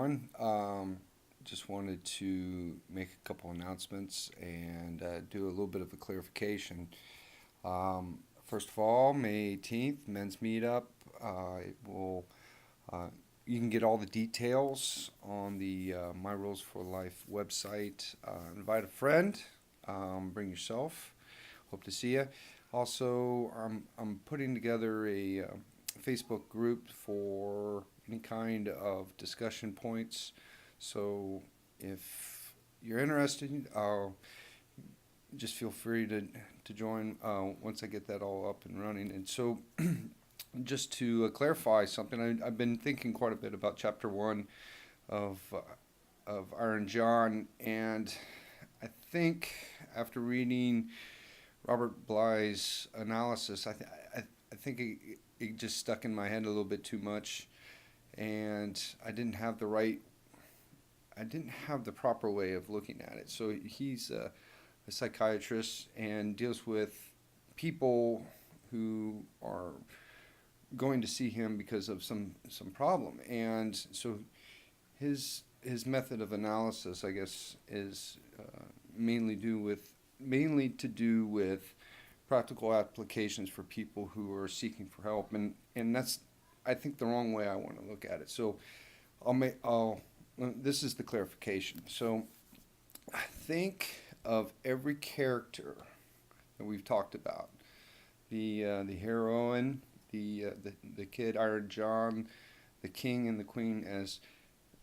everyone. Just wanted to make a couple announcements and do a little bit of a clarification. First of all, May 18th, men's meetup. It will You can get all the details on the My Rules for Life website. Invite a friend, bring yourself. Hope to see you. Also, I'm putting together a Facebook group for any kind of discussion points. So if you're interested, just feel free to join once I get that all up and running. And so just to clarify something, I've been thinking quite a bit about chapter 1 of Iron John, and I think after reading Robert Bly's analysis, I think it just stuck in my head a little bit too much, and I didn't have the proper way of looking at it. So he's a psychiatrist and deals with people who are going to see him because of some problem, and so his method of analysis, I guess, is mainly to do with practical applications for people who are seeking for help, and that's, I think, the wrong way I want to look at it. So this is the clarification. So I think of every character that we've talked about, the heroine, the kid Iron John, the king and the queen, as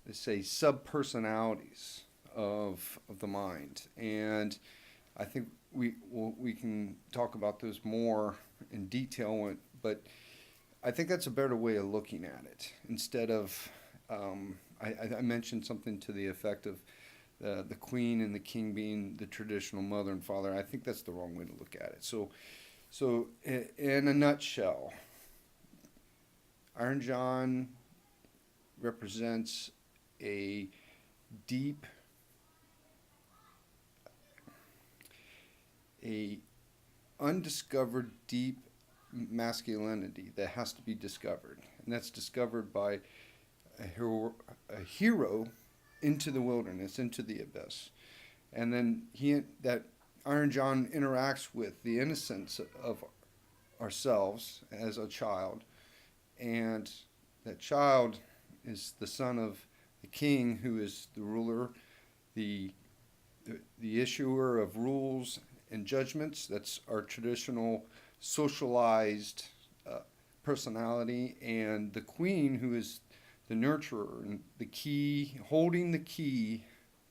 they say, sub-personalities of the mind. And I think we can talk about those more in detail, but I think that's a better way of looking at it. Instead of, I mentioned something to the effect of the queen and the king being the traditional mother and father. I think that's the wrong way to look at it. So in a nutshell, Iron John represents a undiscovered deep masculinity that has to be discovered, and that's discovered by a hero into the wilderness, into the abyss, and then that Iron John interacts with the innocence of ourselves as a child, and that child is the son of the king, who is the ruler, the issuer of rules and judgments. That's our traditional socialized personality, and the queen, who is the nurturer and the key, holding the key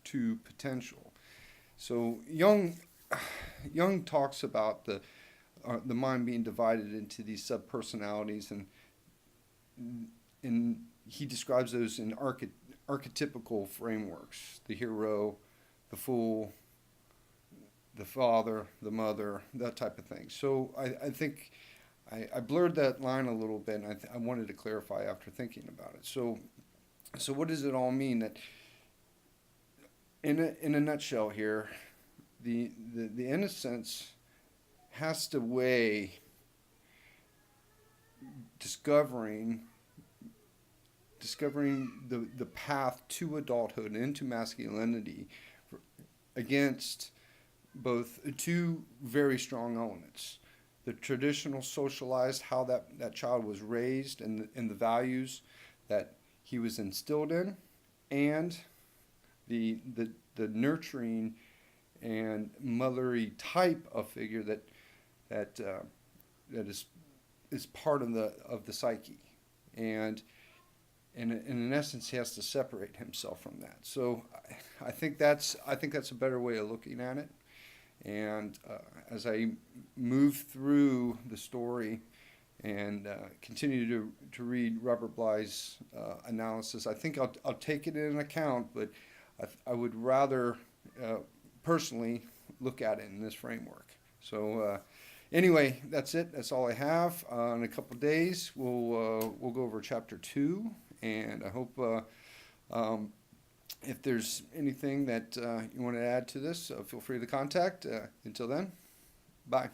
to potential. So Jung talks about the mind being divided into these sub-personalities, and he describes those in archetypical frameworks: the hero, the fool, the father, the mother, that type of thing. So I think I blurred that line a little bit, and I wanted to clarify after thinking about it. So what does it all mean? That in a nutshell here, the innocence has to weigh discovering the path to adulthood and into masculinity against both two very strong elements: the traditional socialized, how that child was raised, and the values that he was instilled in, and the nurturing and motherly type of figure that is part of the psyche, and in essence, he has to separate himself from that. So I think that's a better way of looking at it. And as I move through the story and continue to read Robert Bly's analysis, I think I'll take it in account, but I would rather personally look at it in this framework. So anyway, that's it. That's all I have. In a couple of days, we'll go over chapter 2, and I hope if there's anything that you want to add to this, feel free to contact. Until then, bye.